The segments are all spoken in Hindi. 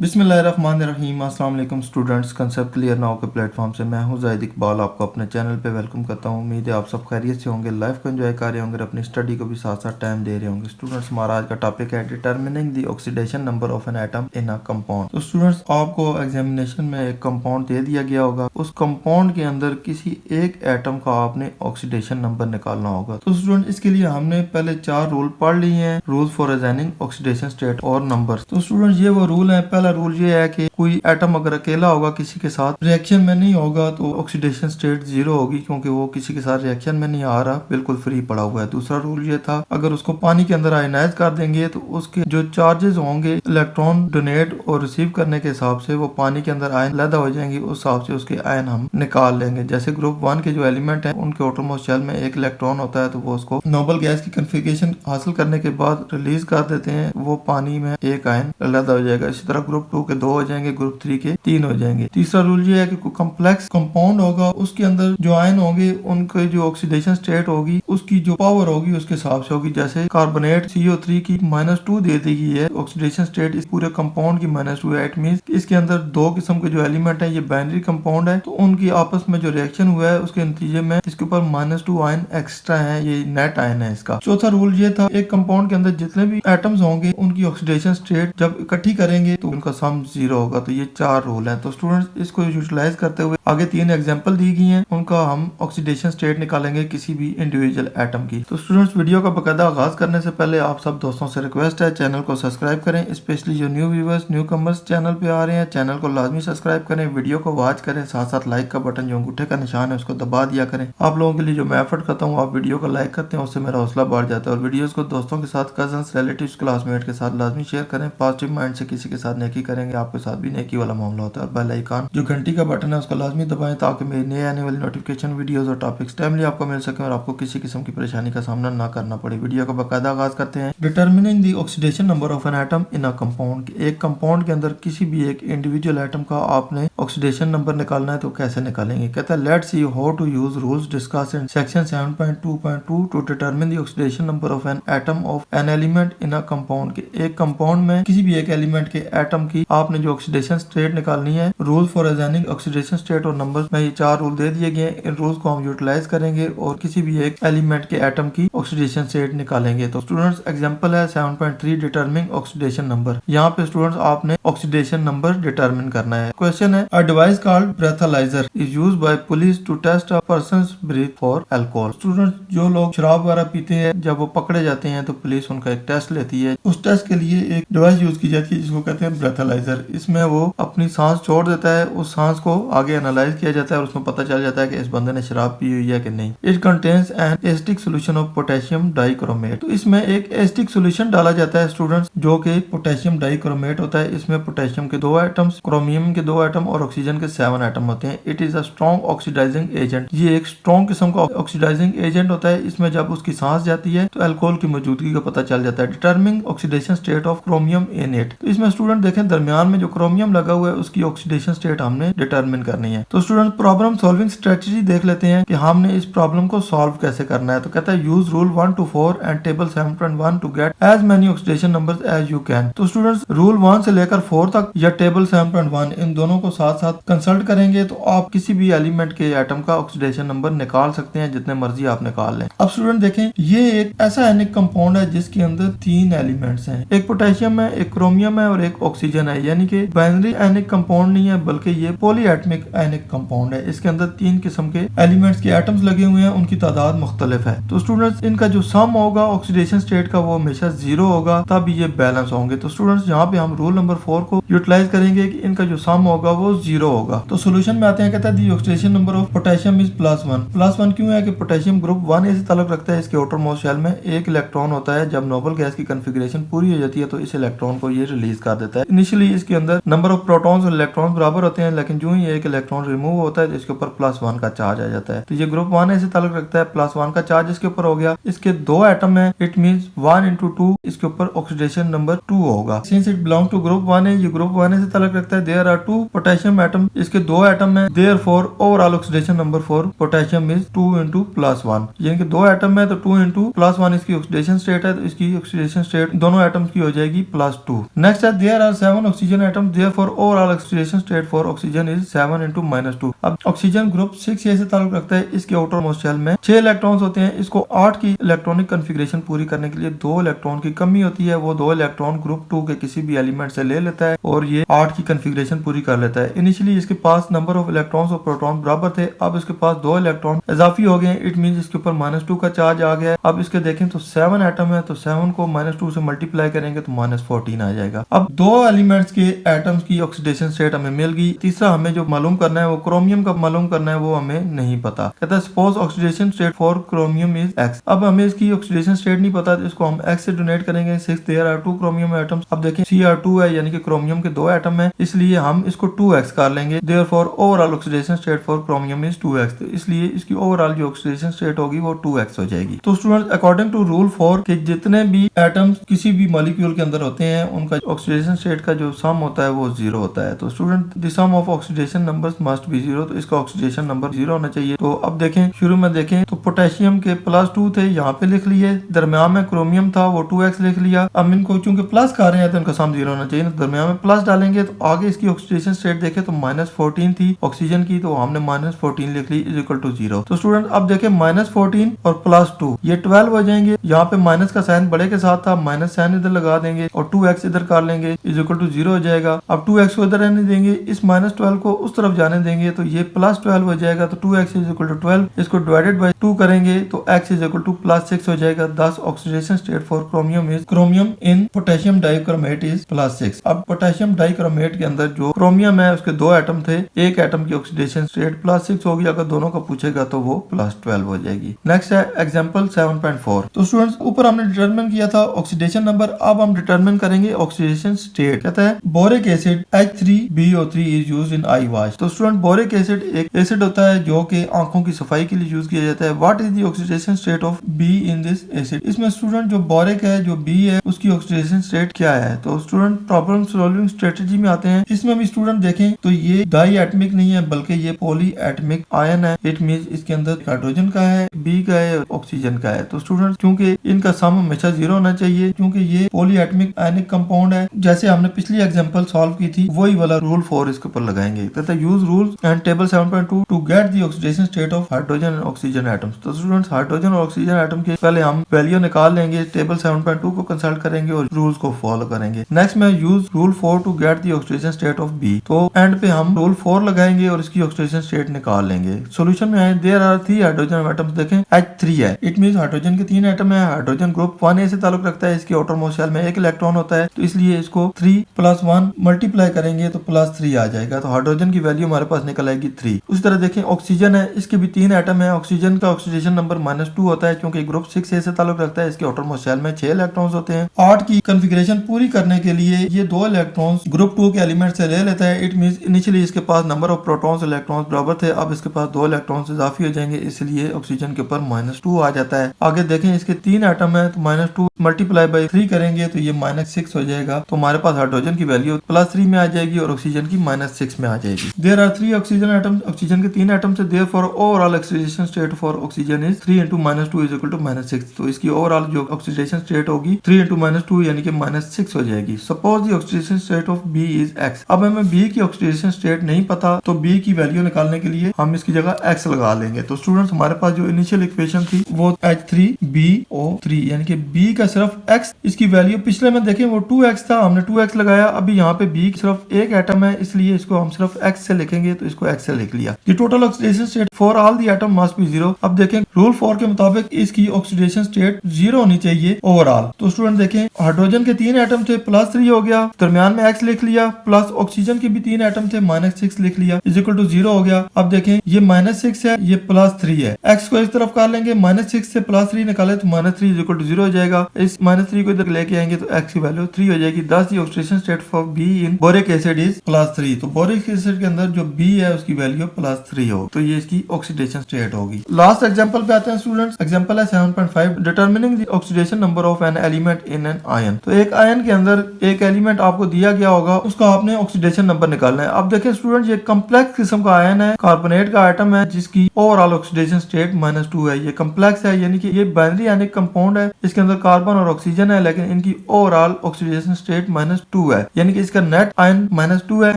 बिस्मिल्लाहिर्रहमानिर्रहीम। अस्सलाम वालेकुम स्टूडेंट्स, कंसेप्ट क्लियर नाउ के प्लेटफॉर्म से मैं हूं ज़ाहिद इकबाल, आपको अपने चैनल पे वेलकम करता हूं। उम्मीद है आप सब खैरियत से होंगे, लाइफ को एंजॉय कर रहे होंगे, अपनी स्टडी को भी साथ साथ टाइम दे रहे होंगे। स्टूडेंट्स, हमारा आज का टॉपिक है determining the oxidation number of an atom in a compound. तो स्टूडेंट्स, आपको एग्जामिनेशन में एक कंपाउंड दे दिया गया होगा, उस कंपाउंड के अंदर किसी एक एटम का आपने ऑक्सीडेशन नंबर निकालना होगा। तो स्टूडेंट, इसके लिए हमने पहले 4 रूल पढ़ लिए हैं, rule for assigning oxidation state और नंबर। तो स्टूडेंट, ये वो रूल है। पहला रूल ये है कि कोई एटम अगर अकेला होगा, किसी के साथ रिएक्शन में नहीं होगा, तो ऑक्सीडेशन स्टेट 0 होगी, क्योंकि वो किसी के साथ रिएक्शन में नहीं आ रहा, बिल्कुल फ्री पड़ा हुआ है। दूसरा रूल ये था, अगर उसको पानी के अंदर आयनाइज कर देंगे तो उसके जो चार्जेस होंगे इलेक्ट्रॉन डोनेट और रिसीव करने के हिसाब से वो पानी के अंदर आयन पैदा हो जाएंगे, उस हिसाब से उसके आयन हम निकाल लेंगे। जैसे ग्रुप 1 के जो एलिमेंट है, उनके आटोमोस्ट शेल में एक इलेक्ट्रॉन होता है, तो वो उसको नोबल गैस की कॉन्फ़िगरेशन हासिल करने के बाद रिलीज कर देते हैं, वो पानी में एक आयन पैदा हो जाएगा। इसी तरह ग्रुप 2 के 2 हो जाएंगे, ग्रुप 3 के 3 हो जाएंगे। तीसरा रूल ये है कि कोई कॉम्प्लेक्स कंपाउंड होगा, उसके अंदर जो आयन होंगे उनके जो ऑक्सीडेशन स्टेट होगी, उसकी जो पावर होगी उसके हिसाब से होगी। जैसे कार्बोनेट CO3 की -2 दे दी गई है, ऑक्सीडेशन स्टेट इस पूरे कंपाउंड की -2 है। इट मींस इसके अंदर 2 किस्म के जो एलिमेंट है, ये बाइनरी कंपाउंड है, तो उनकी आपस में जो रिएक्शन हुआ है उसके नतीजे में इसके ऊपर -2 आयन एक्स्ट्रा है, ये नेट आयन है इसका। चौथा रूल ये था, एक कंपाउंड के अंदर जितने भी एटम्स होंगे उनकी ऑक्सीडेशन स्टेट जब इकट्ठी करेंगे तो उनका सम 0 होगा। तो ये 4 रूल है। तो स्टूडेंट्स, इसको यूटिलाइज करते हुए आगे 3 एग्जांपल दी गई हैं, उनका हम ऑक्सीडेशन स्टेट निकालेंगे किसी भी इंडिविजुअल एटम की। तो स्टूडेंट्स, वीडियो का बाकायदा आगाज करने से पहले आप सब दोस्तों से रिक्वेस्ट है, चैनल को सब्सक्राइब करें। स्पेशली जो new viewers, new commerce channel पे आ रहे हैं, चैनल को लाजमी सब्सक्राइब करें, वीडियो को वॉच करें, साथ साथ लाइक का बटन जो अंगूठे का निशान है उसको दबा दिया करें। आप लोगों के लिए जो मैं एफर्ट करता हूँ, आप वीडियो को लाइक करते हैं, उससे मेरा हौसला बढ़ जाता है। और वीडियोस को दोस्तों के साथ, कजन्स, रिलेटिव्स, क्लासमेट के साथ लाजमी शेयर करें। पॉजिटिव माइंड से किसी के साथ नेकी करेंगे, आपके साथ भी नेकी वाला मामला होता है। और बेल आइकन जो घंटी का बटन है उसको लाजमी दबाएं, ताकि मेरी नए आने वाली नोटिफिकेशन वीडियोस और टॉपिक्स टाइमली आपको मिल सके और आपको किसी किस्म की परेशानी का सामना ना करना पड़े। वीडियो का बाकायदा आगाज करते हैं। Determining the oxidation number of an atom in a compound. एक कंपाउंड के अंदर किसी भी एक इंडिविजुअल एटम का आपने ऑक्सीडेशन नंबर निकालना है, तो कैसे निकालेंगे। कहता है, let's see how to use rules discussed in section 7.2.2 to determine the oxidation number of an atom of an element in a compound. के एक कंपाउंड में किसी भी एक एलिमेंट के एटम की आपने जो ऑक्सीडेशन स्टेट निकालनी है। Rule for assigning oxidation state और नंबर में ये 4 रूल दे दिए गए हैं। इन रूल्स को हम यूटिलाइज करेंगे और किसी भी एक एलिमेंट के एटम की ऑक्सीडेशन स्टेट निकालेंगे। तो स्टूडेंट्स, एग्जांपल है 7.3 डिटरमिनिंग ऑक्सीडेशन नंबर। यहाँ पे स्टूडेंट्स आपने ऑक्सीडेशन नंबर डिटरमिन करना है। क्वेश्चन है, a device called breathalyser is used by police to test a person's breath for alcohol. Students, जो लोग शराब वगैरह पीते हैं, जब वो पकड़े जाते हैं तो पुलिस उनका एक टेस्ट लेती है। उस टेस्ट के लिए एक डिवाइस यूज की जाती है जिसको कहते हैं ब्रेथालाइजर। इसमें वो अपनी सांस छोड़ देता है, उस सांस को आगे एनालाइज किया जाता है और उसमें पता चल जाता है कि इस बंदे ने शराब पी हुई है कि नहीं। It contains an acetic solution of potassium dichromate. तो इसमें एक एसिटिक सोल्यूशन डाला जाता है स्टूडेंट्स, जो कि पोटेशियम डाइक्रोमेट होता है। इसमें पोटेशियम के 2 एटम्स, क्रोमियम के 2 एटम और ऑक्सीजन के 7 एटम होते हैं। It is a strong oxidizing agent. ये एक स्ट्रॉन्ग किस्म का ऑक्सीडाइजिंग एजेंट होता है। इसमें जब उसकी सांस जाती है तो अल्कोहल की मौजूदगी का पता चल जाता है। Determining oxidation state of chromium in it. तो इसमें स्टूडेंट देखें, दरमियान में जो क्रोमियम लगा हुआ है उसकी ऑक्सीडेशन स्टेट हमने डिटरमिन करनी है। तो स्टूडेंट, प्रॉब्लम सॉल्विंग स्ट्रेटजी देख लेते हैं कि हमने इस प्रॉब्लम को सॉल्व कैसे करना है। तो कहता है, use rule 1 to 4 and table 7.1 to get as many oxidation numbers as you can. तो स्टूडेंट्स, रूल 1 से लेकर 4 तक या टेबल 7.1, इन दोनों को साथ साथ कंसल्ट करेंगे तो आप किसी भी एलिमेंट के एटम का ऑक्सीडेशन नंबर निकाल सकते हैं, जितने मर्जी आप निकाल लें। अब स्टूडेंट देखें, ये एक ऐसा एनिक कंपाउंड है जिसके अंदर 3 एलिमेंट्स हैं, एक पोटेशियम है, एक क्रोमियम है और एक ऑक्सीजन है। यानी कि बाइनरी एनिक कंपाउंड नहीं है, बल्कि ये पॉलीएटमिक एनिक कंपाउंड है। इसके अंदर 3 किस्म के एलिमेंट्स के एटम्स लगे हुए हैं, उनकी तादाद मुख्तलिफ है। तो स्टूडेंट्स, इनका जो सम होगा ऑक्सीडेशन स्टेट का वो हमेशा 0 होगा, तब ये बैलेंस होंगे। तो स्टूडेंट्स, यहाँ पे हम रूल नंबर 4 को यूटिलाइज करेंगे कि इनका जो सम होगा वो 0 होगा। तो सोल्यूशन में आते हैं, कहता है the oxidation number of potassium is +1। +1 क्यों है कि पोटेशियम ग्रुप 1A से ताल्लुक रखता है। इसके आउटरमोस्ट शेल में एक इलेक्ट्रॉन होता है। जब नोबल गैस की कॉन्फ़िगरेशन पूरी हो जाती है तो इस इलेक्ट्रॉन को ये रिलीज कर देता है। इनिशियली इसके अंदर नंबर ऑफ प्रोटॉन्स और इलेक्ट्रॉन्स बराबर होते हैं, लेकिन जो ही एक इलेक्ट्रॉन रिमूव होता है तो इसके ऊपर +1 का चार्ज आ जाता है। तो ये ग्रुप 1A से ताल्लुक रखता है, +1 का चार्ज इसके ऊपर हो गया। इसके 2 एटम है, इट मींस 1 into 2, इसके ऊपर ऑक्सीडेशन नंबर 2 होगा। Since it belong to group 1A, ये ग्रुप 1A से ताल्लुक रखता है, there are 2 potassium potassium atom, इसके 2 एटम है, therefore overall oxidation number for potassium is 2 × +1, यानी कि 2 एटम है तो 2 × +1 इसकी ऑक्सीडेशन स्टेट है, तो इसकी ऑक्सीडेशन स्टेट दोनों एटम्स की हो जाएगी +2। नेक्स्ट है there are 7 oxygen atom, therefore overall oxidation state for oxygen is 7 × -2। अब ऑक्सीजन ग्रुप 6A से ताल्लुक रखता है, इसके आउटर मोस्ट शेल में 6 इलेक्ट्रॉन्स होते हैं, इसको 8 की इलेक्ट्रॉनिक कॉन्फ़िगरेशन पूरी करने के लिए 2 इलेक्ट्रॉन की कमी होती है, वो 2 इलेक्ट्रॉन ग्रुप 2 के किसी भी एलिमेंट से ले लेता है और ये 8 की कॉन्फ़िगरेशन पूरी कर लेता है। इनिशियली इसके पास नंबर ऑफ इलेक्ट्रॉन्स और प्रोटॉन बराबर थे, अब इसके पास 2 इलेक्ट्रॉन इजाफी हो गए, इट मींस इसके ऊपर -2 का चार्ज आ गया है। अब इसके देखें तो 7 एटम है, तो 7 को -2 से मल्टीप्लाई करेंगे तो -14 आ जाएगा। अब 2 एलिमेंट्स के एटम्स की ऑक्सीडेशन स्टेट हमें मिल गई। तीसरा हमें जो मालूम करना है वो क्रोमियम का मालूम करना है, वो हमें नहीं पता। कहता है suppose oxidation state for chromium is x। अब हमें इसकी ऑक्सीडेशन स्टेट नहीं पता, तो इसको हम x से डोनेट करेंगे। 6 देयर आर 2 क्रोमियम एटम्स। अब देखें Cr2 है, यानी कि क्रोमियम के 2 एटम है, इसलिए हम इसको 2x कर लेंगे। Therefore overall oxidation state for chromium is 2x, तो इसलिए इसकी ओवरऑल जो ऑक्सीडेशन स्टेट होगी वो 2x हो जाएगी। तो स्टूडेंट अकॉर्डिंग टू रूल 4 कि जितने भी एटम्स किसी भी मॉलिक्यूल के अंदर होते हैं उनका ऑक्सीडेशन स्टेट का जो सम होता है वो 0 होता है। तो student the sum of oxidation numbers must be 0, तो इसका ऑक्सीडेशन नंबर 0 होना चाहिए। तो अब देखें शुरू में देखें तो पोटेशियम के +2 थे, यहाँ पे लिख लिए, दरमियान में क्रोमियम था वो 2x लिख लिया। अब इनको चूंकि प्लस कर रहे हैं तो इनका सम 0 होना चाहिए, दरमियान में प्लस डालेंगे तो आगे इसकी ऑक्सीडेशन स्टेट देखें तो -14 थी ऑक्सीजन की, तो हमने -14 लिख ली इज इक्वल टू 0। तो स्टूडेंट अब देखें -14 और +2 ये 12 हो जाएंगे। यहाँ पे माइनस का साइन बड़े के साथ था, माइनस साइन इधर लगा देंगे और 2x इधर कर लेंगे इज इक्वल टू 0 हो जाएगा। अब 2x को इधर रहने देंगे, इस -12 को उस तरफ जाने देंगे तो ये +12 हो जाएगा। तो 2x इज इक्वल टू 12, इसको डिवाइडेड बाय 2 करेंगे तो x इज इक्वल टू +6 हो जाएगा। दस oxidation state for chromium is chromium in potassium dichromate is +6। अब पोटेशियम डाइक्रोमेट के अंदर जो क्रोमियम है उसके 2 एटम थे, एक एटम की ऑक्सीडेशन स्टेट +6 होगी, अगर दोनों का पूछेगा तो वो +12 हो जाएगी। नेक्स्ट है एग्जांपल 7.4। तो स्टूडेंट्स ऊपर हमने डिटरमिन किया था ऑक्सीडेशन नंबर, अब हम डिटरमिन करेंगे ऑक्सीडेशन स्टेट। कहता है boric acid H3BO3 is used in I wash. तो स्टूडेंट बोरिक एसिड एक एसिड होता है जो कि आंखों की सफाई के लिए यूज किया जाता है। What is the oxidation state of B in this acid. इसमें स्टूडेंट जो बोरिक है जो B है उसकी ऑक्सीडेशन स्टेट क्या है। तो स्टूडेंट प्रॉब्लम सॉल्विंग स्ट्रेटेजी में आते हैं। इसमें भी स्टूडेंट देखें तो ये डाई एटमिक नहीं है बल्कि ये पॉली एटमिक आयन है। इट मींस इसके अंदर हाइड्रोजन का है, B का है, ऑक्सीजन का है। तो स्टूडेंट क्योंकि इनका सम हमेशा 0 होना चाहिए क्योंकि ये पॉली एटमिक आयनिक कंपाउंड है। जैसे हमने पिछली एग्जांपल सॉल्व की थी वही वाला रूल 4 इसके ऊपर लगाएंगे। तथा use rules and table 7.2 to get the oxidation state of hydrogen and oxygen atoms. तो स्टूडेंट्स हाइड्रोजन और ऑक्सीजन एटम के पहले हम वैल्यू निकाल लेंगे, टेबल 7.2 को कंसल्ट करेंगे और रूल्स को फॉलो करेंगे। नेक्स्ट में use rule 4 to get the oxidation state of B। तो एंड पे हम रूल 4 लगाएंगे और इसकी ऑक्सीडेशन स्टेट निकाल लेंगे। सॉल्यूशन में आए देयर आर 3 हाइड्रोजन एटम्स, देखें H3 है, इट मींस हाइड्रोजन के 3 एटम है। हाइड्रोजन ग्रुप 1A से ताल्लुक रखता है, इसके आउटर मोस्ट शेल में 1 इलेक्ट्रॉन होता है, तो इसलिए इसको 3 + 1 मल्टीप्लाई करेंगे तो +3 आ जाएगा। तो हाइड्रोजन की वैल्यू हमारे पास निकल आएगी 3। उसी तरह देखें ऑक्सीजन है, इसके भी 3 एटम है। ऑक्सीजन का ऑक्सीडेशन नंबर -2 होता है क्योंकि ग्रुप 6A से ताल्लुक रखता है, इसके आउटर मोस्ट शेल में 6 इलेक्ट्रॉन्स होते हैं। 8 की कॉन्फ़िगरेशन पूरी करने के लिए ये 2 इलेक्ट्रॉन्स ग्रुप 2 के एलिमेंट से ले लेता है। इट मींस इनिशियली इसके पास नंबर ऑफ प्रोटॉन्स इलेक्ट्रॉन्स बराबर थे, अब इसके पास 2 इलेक्ट्रॉन्स इजाफी हो जाएंगे, इसलिए ऑक्सीजन के ऊपर -2 आ जाता है। आगे देखें इसके 3 एटम है तो -2 मल्टीप्लाई बाय 3 करेंगे तो ये -6 हो जाएगा। तो हमारे पास हाइड्रोजन की वैल्यू +3 में आ जाएगी और ऑक्सीजन की -6 में आ जाएगी। There are 3 oxygen atoms, oxygen के 3 एटम्स है। Therefore overall oxidation state for oxygen is 3 × -2 is equal to -6। तो इसकी ओवरऑल जो ऑक्सीडेशन स्टेट होगी 3 × -2 यानी कि -6 हो जाएगी। Suppose the oxidation state of B is x। अब हमें B की ऑक्सीडेशन स्टेट नहीं पता तो B की वैल्यू निकालने के लिए हम इसकी जगह x लगा लेंगे। तो स्टूडेंट्स हमारे पास जो इनिशियल इक्वेशन थी वो H3BO3 यानी कि B का सिर्फ x, इसकी वैल्यू पिछले में देखें वो 2x था, हमने 2x लगाया। अभी यहाँ पे B सिर्फ एक एटम है इसलिए इसको हम सिर्फ x से लिखेंगे, तो इसको x से लिख लिया। The total oxidation state for all the atom must be 0। अब देखें रूल 4 के मुताबिक इसकी ऑक्सीडेशन स्टेट 0 होनी चाहिए ओवरऑल। तो स्टूडेंट देखें हाइड्रोजन के 3 एटम थे, +3 हो गया, दरमियान में x लिख लिया, प्लस ऑक्सीजन के भी 3 एटम थे, -6 लिख लिया इज इक्वल टू 0 हो गया। अब देखें ये -6 है, ये +3 है, x को इस तरफ कर लेंगे, -6 से +3 निकाले तो -3 इज इक्वल टू 0 हो जाएगा। इस -3 को इधर लेके आएंगे तो x की वैल्यू 3 हो जाएगी। Thus the oxidation state for B in boric acid is +3। तो बोरिक एसिड के अंदर जो B है उसकी वैल्यू +3 हो, तो ये इसकी ऑक्सीडेशन स्टेट होगी। लास्ट एग्जांपल पे आते हैं स्टूडेंट्स। एग्जांपल है 7.5 determining the oxidation number of an element in an ion. तो एक आयन के अंदर एक एलिमेंट आपको दिया गया होगा, उसका आपने ऑक्सीडेशन नंबर निकालना निकालना है। अब देखिए स्टूडेंट, ये कम्प्लेक्स किस्म का आयन है, कार्बोनेट का आइटम है जिसकी ओवरऑल ऑक्सीडेशन स्टेट -2 है। ये कम्प्लेक्स है यानी कि ये बाइनरी आयनिक कंपाउंड है, इसके अंदर कार्बन और ऑक्सीजन है, लेकिन इनकी ओवरऑल ऑक्सीडेशन स्टेट -2 है, यानी कि इसका नेट आयन -2 है।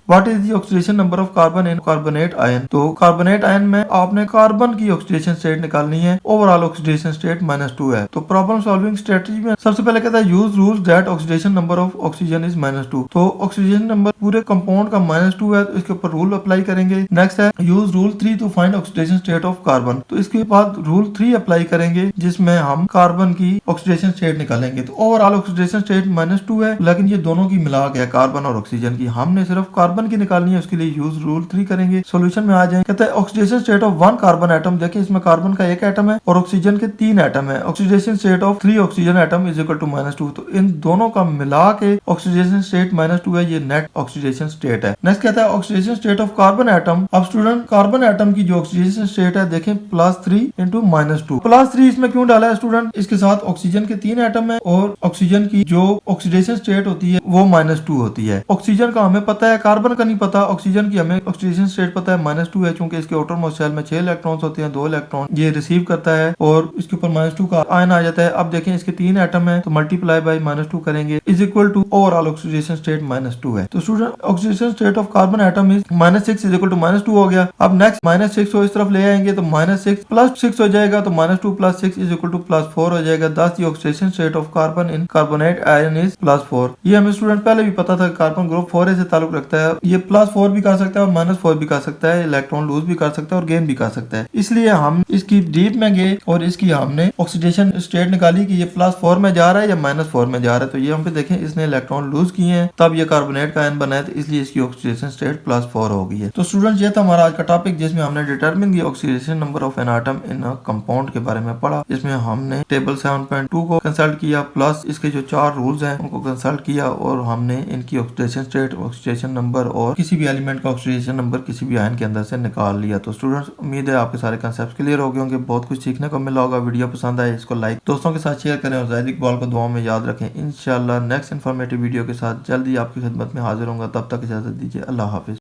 What is the oxidation number of carbon in carbonate ion? तो कार्बोनेट आयन में आपने कार्बन की ऑक्सीडेशन स्टेट निकालनी है, ओवरऑल ऑक्सीडेशन स्टेट -2 है। तो प्रॉब्लम सॉल्विंग स्ट्रेटजी में सबसे पहले कहता है use rules that oxidation number of oxygen is -2। तो ऑक्सीजन नंबर पूरे कंपाउंड का -2 है, तो इसके ऊपर रूल अप्लाई करेंगे। नेक्स्ट है use rule 3 to find oxidation state of carbon. तो इसके बाद रूल 3 अप्लाई करेंगे जिसमें हम कार्बन की ऑक्सीडेशन स्टेट निकालेंगे। तो ओवरऑल ऑक्सीडेशन स्टेट -2 है, लेकिन ये दोनों की मिला के कार्बन और ऑक्सीजन की, हमने सिर्फ कार्बन की निकालनी है, उसके लिए यूज रूल 3 करेंगे। सोल्यूशन में आ जाए, कहते हैं oxidation state of 1 carbon atom. देखिए इसमें कार्बन का 1 एटम है और ऑक्सीजन के 3 एटम है। Oxidation state of 3 oxygen atom is equal to -2। तो इन दोनों का मिला के ऑक्सीडेशन स्टेट -2 है, ये नेट ऑक्सीडेशन स्टेट है। नेक्स्ट कहता है oxidation state of carbon atom. अब स्टूडेंट कार्बन एटम की जो ऑक्सीडेशन स्टेट है देखें +3 इंटू -2। +3 इसमें क्यों डाला है स्टूडेंट? इसके साथ ऑक्सीजन के 3 एटम है और ऑक्सीजन की जो ऑक्सीडेशन स्टेट होती है वो -2 होती है। ऑक्सीजन का हमें पता है, कार्बन का नहीं पता। ऑक्सीजन की हमें ऑक्सीडेशन स्टेट पता है -2 है, क्योंकि इसके आउटर मोस्ट शेल में 6 इलेक्ट्रॉन्स होते हैं, 2 इलेक्ट्रॉन ये रिसीव करता है और इसके ऊपर -2 का आयन आ जाता है। अब देखें इसके 3 एटम है, तो मल्टीप्लाई बाय -2 करेंगे is equal to overall oxidation state -2 है। तो student oxidation state of carbon atom is -6 is equal to -2 हो गया। अब नेक्स्ट -6 को इस तरफ ले आएंगे तो -6 + 6 हो जाएगा, तो -2 + 6 इज इक्वल टू +4 हो जाएगा। दस the oxidation state of carbon in carbonate ion is +4। ये हमें स्टूडेंट पहले भी पता था, कार्बन ग्रुप 4a से ताल्लुक रखता है। ये +4 भी कर सकता है और -4 भी कर सकता है, इलेक्ट्रॉन लूज भी कर सकता है और गेन भी कर सकता है। इसलिए हम इसकी डीप में गए और इसकी हमने ऑक्सीडेशन स्टेट निकाली कि ये +4 में जा रहा है या -4 में जा रहा है। तो ये हम पे देखें इसने इलेक्ट्रॉन लूज किए हैं, तब ये कार्बोनेट का आयन बना है, तो इसलिए इसकी ऑक्सीडेशन स्टेट +4 हो गई है। तो स्टूडेंट ये था हमारा आज का टॉपिक, जिसमें हमने determine the oxidation number of an atom in a compound के बारे में पढ़ा। इसमें हमने टेबल 7.2 को कंसल्ट किया, प्लस इसके जो 4 रूल्स हैं उनको कंसल्ट किया, और हमने इनकी ऑक्सीडेशन स्टेट, ऑक्सीडेशन नंबर और किसी भी एलिमेंट का ऑक्सीडेशन नंबर किसी भी आयन के अंदर से निकाल लिया। तो स्टूडेंट्स उम्मीद है आपके सारे कंसेप्ट क्लियर हो गए होंगे, बहुत कुछ सीखने को मिला होगा। वीडियो पसंद आए इसको लाइक, दोस्तों के साथ शेयर करें और ज़ाहिद इकबाल को दुआ में याद रखें। इंशाल्लाह नेक्स्ट इन्फॉर्मेटिव वीडियो के साथ जल्दी आपकी खिदमत में हाजिर होंगे। तब तक इजाजत दीजिए, अल्लाह हाफिज।